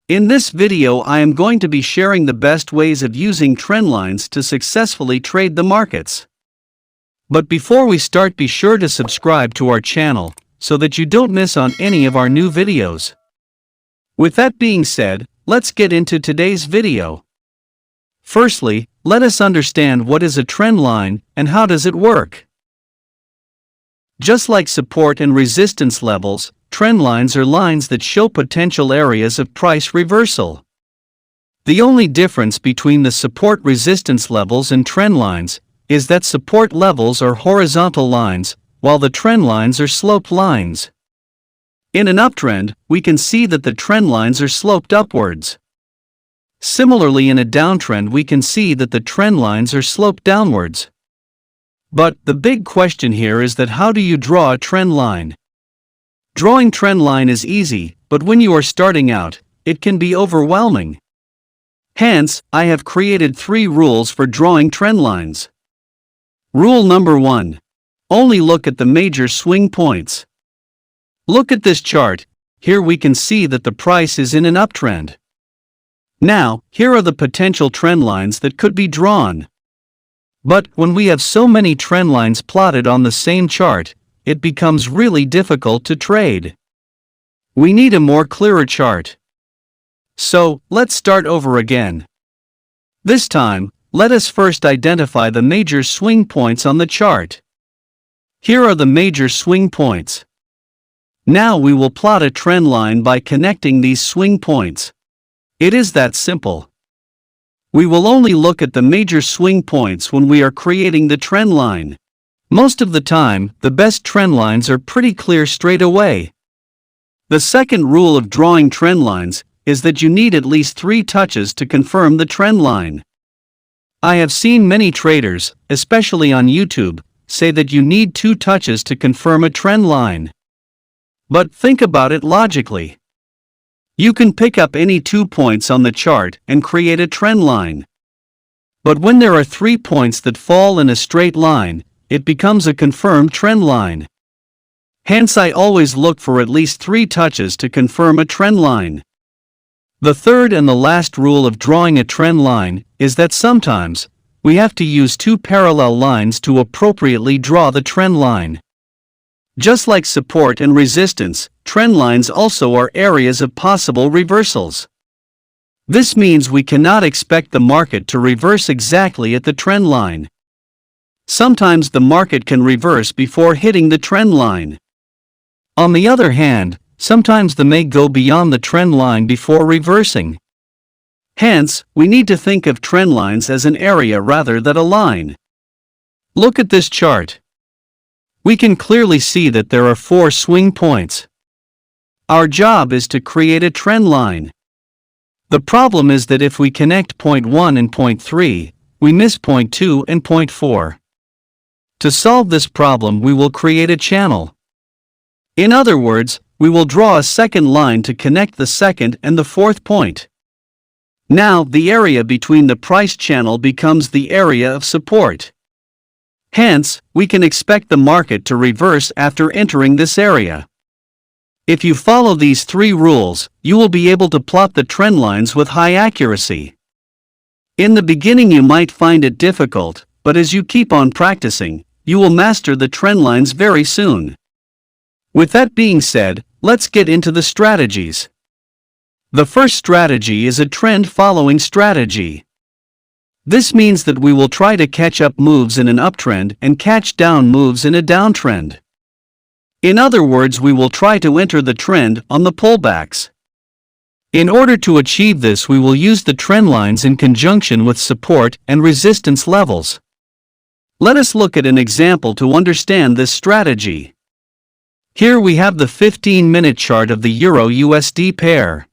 In this video I am going to be sharing the best ways of using trend lines to successfully trade the markets. But before we start, be sure to subscribe to our channel so that you don't miss on any of our new videos. With that being said, let's get into today's video. Firstly, let us understand what is a trend line and how does it work. Just like support and resistance levels, trend lines are lines that show potential areas of price reversal. The only difference between the support resistance levels and trend lines is that support levels are horizontal lines, while the trend lines are sloped lines. In an uptrend, we can see that the trend lines are sloped upwards. Similarly, in a downtrend, we can see that the trend lines are sloped downwards. But the big question here is that how do you draw a trend line? Drawing trend line is easy, but when you are starting out, it can be overwhelming. Hence, I have created 3 rules for drawing trend lines. Rule number 1. Only look at the major swing points. Look at this chart. Here we can see that the price is in an uptrend. Now, here are the potential trend lines that could be drawn. But when we have so many trend lines plotted on the same chart, it becomes really difficult to trade. We need a more clearer chart. So, let's start over again. This time, let us first identify the major swing points on the chart. Here are the major swing points. Now we will plot a trend line by connecting these swing points. It is that simple. We will only look at the major swing points when we are creating the trend line. Most of the time, the best trend lines are pretty clear straight away. The second rule of drawing trend lines is that you need at least 3 touches to confirm the trend line. I have seen many traders, especially on YouTube, say that you need 2 touches to confirm a trend line. But think about it logically. You can pick up any 2 points on the chart and create a trend line. But when there are 3 points that fall in a straight line, it becomes a confirmed trend line. Hence, I always look for at least 3 touches to confirm a trend line. The third and the last rule of drawing a trend line is that sometimes we have to use 2 parallel lines to appropriately draw the trend line. Just like support and resistance, trend lines also are areas of possible reversals. This means we cannot expect the market to reverse exactly at the trend line. Sometimes the market can reverse before hitting the trend line. On the other hand, sometimes they may go beyond the trend line before reversing. Hence, we need to think of trend lines as an area rather than a line. Look at this chart. We can clearly see that there are 4 swing points. Our job is to create a trend line. The problem is that if we connect point 1 and point 3, we miss point 2 and point 4. To solve this problem, we will create a channel. In other words, we will draw a second line to connect the second and the 4th point. Now, the area between the price channel becomes the area of support. Hence, we can expect the market to reverse after entering this area. If you follow these 3 rules, you will be able to plot the trend lines with high accuracy. In the beginning you might find it difficult, but as you keep on practicing, you will master the trend lines very soon. With that being said, let's get into the strategies. The first strategy is a trend following strategy. This means that we will try to catch up moves in an uptrend and catch down moves in a downtrend. In other words, we will try to enter the trend on the pullbacks. In order to achieve this, we will use the trend lines in conjunction with support and resistance levels. Let us look at an example to understand this strategy. Here we have the 15-minute chart of the Euro-USD pair.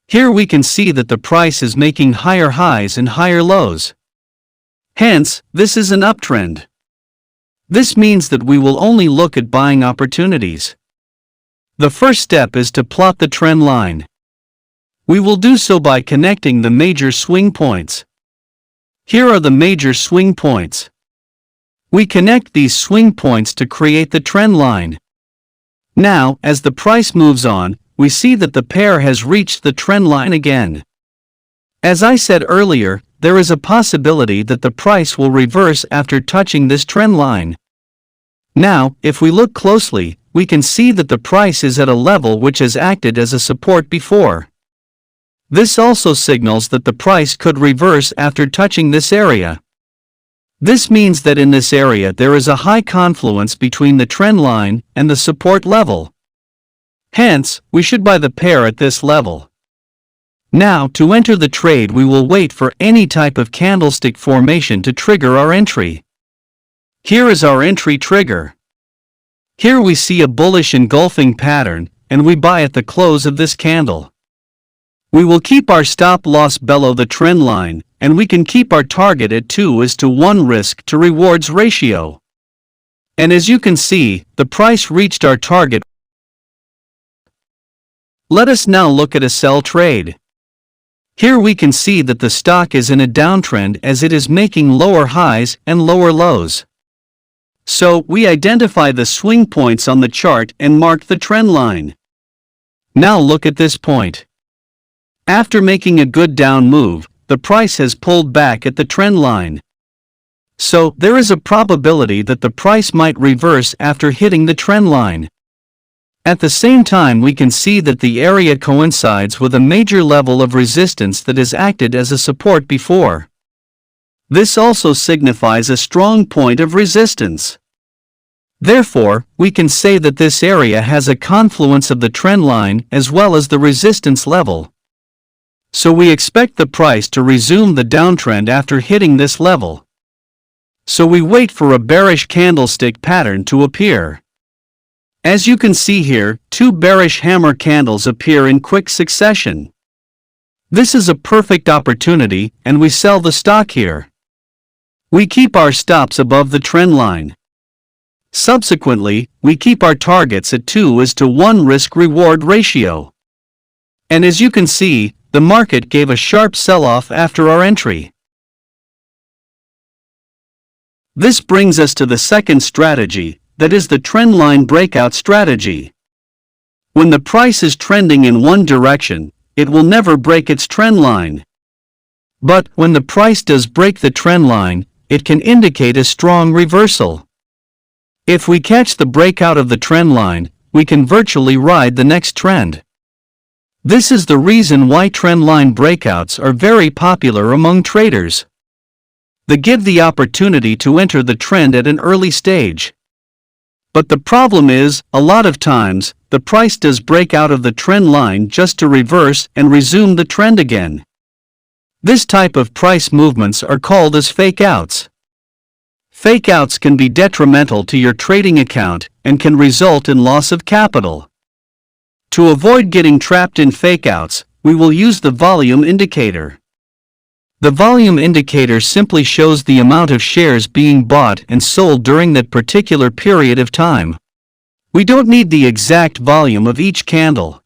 Here we can see that the price is making higher highs and higher lows. Hence, this is an uptrend. This means that we will only look at buying opportunities. The first step is to plot the trend line. We will do so by connecting the major swing points. Here are the major swing points. We connect these swing points to create the trend line. Now, as the price moves on, we see that the pair has reached the trend line again. As I said earlier, there is a possibility that the price will reverse after touching this trend line. Now, if we look closely, we can see that the price is at a level which has acted as a support before. This also signals that the price could reverse after touching this area. This means that in this area there is a high confluence between the trend line and the support level. Hence, we should buy the pair at this level. Now, to enter the trade, we will wait for any type of candlestick formation to trigger our entry. Here is our entry trigger. Here we see a bullish engulfing pattern, and we buy at the close of this candle. We will keep our stop loss below the trend line, and we can keep our target at 2:1 risk to rewards ratio. And as you can see, the price reached our target. Let us now look at a sell trade. Here we can see that the stock is in a downtrend as it is making lower highs and lower lows. So, we identify the swing points on the chart and mark the trend line. Now look at this point. After making a good down move, the price has pulled back at the trend line. So, there is a probability that the price might reverse after hitting the trend line. At the same time, we can see that the area coincides with a major level of resistance that has acted as a support before. This also signifies a strong point of resistance. Therefore, we can say that this area has a confluence of the trend line as well as the resistance level. So we expect the price to resume the downtrend after hitting this level. So we wait for a bearish candlestick pattern to appear. As you can see here, two bearish hammer candles appear in quick succession. This is a perfect opportunity, and we sell the stock here. We keep our stops above the trend line. Subsequently, we keep our targets at 2:1 risk-reward ratio. And as you can see, the market gave a sharp sell-off after our entry. This brings us to the second strategy, that is the trend line breakout strategy. When the price is trending in one direction, it will never break its trend line. But when the price does break the trend line, it can indicate a strong reversal. If we catch the breakout of the trend line, we can virtually ride the next trend. This is the reason why trend line breakouts are very popular among traders. They give the opportunity to enter the trend at an early stage. But the problem is, a lot of times, the price does break out of the trend line just to reverse and resume the trend again. This type of price movements are called as fake outs. Fake outs can be detrimental to your trading account and can result in loss of capital. To avoid getting trapped in fake outs, we will use the volume indicator. The volume indicator simply shows the amount of shares being bought and sold during that particular period of time. We don't need the exact volume of each candle.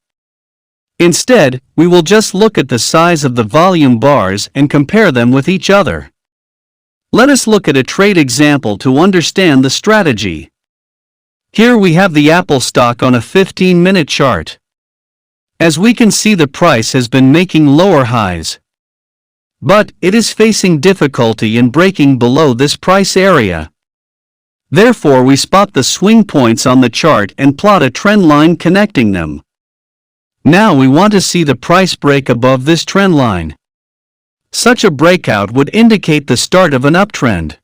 Instead, we will just look at the size of the volume bars and compare them with each other. Let us look at a trade example to understand the strategy. Here we have the Apple stock on a 15-minute chart. As we can see, the price has been making lower highs. But it is facing difficulty in breaking below this price area. Therefore, we spot the swing points on the chart and plot a trend line connecting them. Now we want to see the price break above this trend line. Such a breakout would indicate the start of an uptrend.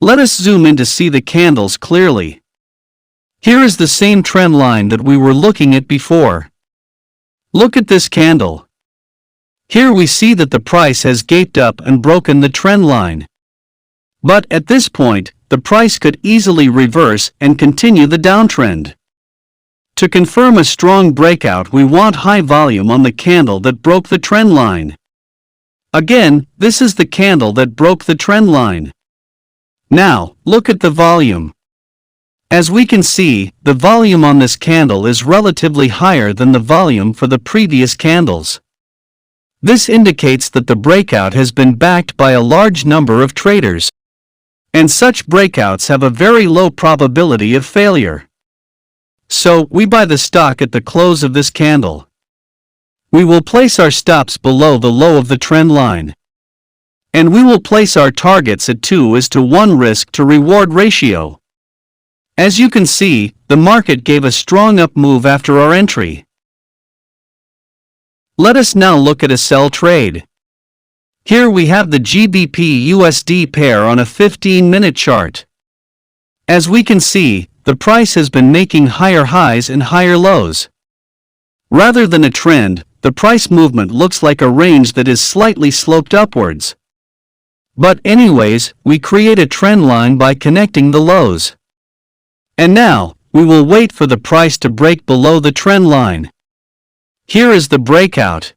Let us zoom in to see the candles clearly. Here is the same trend line that we were looking at before. Look at this candle. Here we see that the price has gaped up and broken the trend line. But at this point, the price could easily reverse and continue the downtrend. To confirm a strong breakout, we want high volume on the candle that broke the trend line. Again, this is the candle that broke the trend line. Now, look at the volume. As we can see, the volume on this candle is relatively higher than the volume for the previous candles. This indicates that the breakout has been backed by a large number of traders. And such breakouts have a very low probability of failure. So, we buy the stock at the close of this candle. We will place our stops below the low of the trend line. And we will place our targets at 2:1 risk to reward ratio. As you can see, the market gave a strong up move after our entry. Let us now look at a sell trade. Here we have the GBP-USD pair on a 15-minute chart. As we can see, the price has been making higher highs and higher lows. Rather than a trend, the price movement looks like a range that is slightly sloped upwards. But anyways, we create a trend line by connecting the lows. And now, we will wait for the price to break below the trend line. Here is the breakout.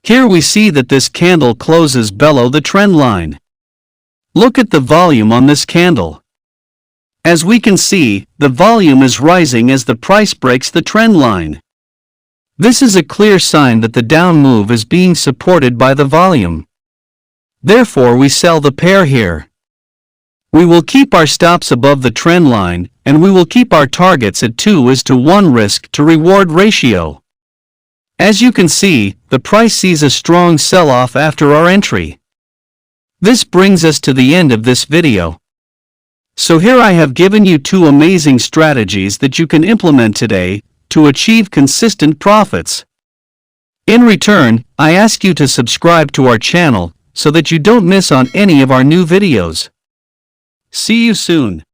Here we see that this candle closes below the trend line. Look at the volume on this candle. As we can see, the volume is rising as the price breaks the trend line. This is a clear sign that the down move is being supported by the volume. Therefore we sell the pair here. We will keep our stops above the trend line, and we will keep our targets at 2:1 risk to reward ratio. As you can see, the price sees a strong sell-off after our entry. This brings us to the end of this video. So here I have given you 2 amazing strategies that you can implement today to achieve consistent profits. In return, I ask you to subscribe to our channel so that you don't miss on any of our new videos. See you soon.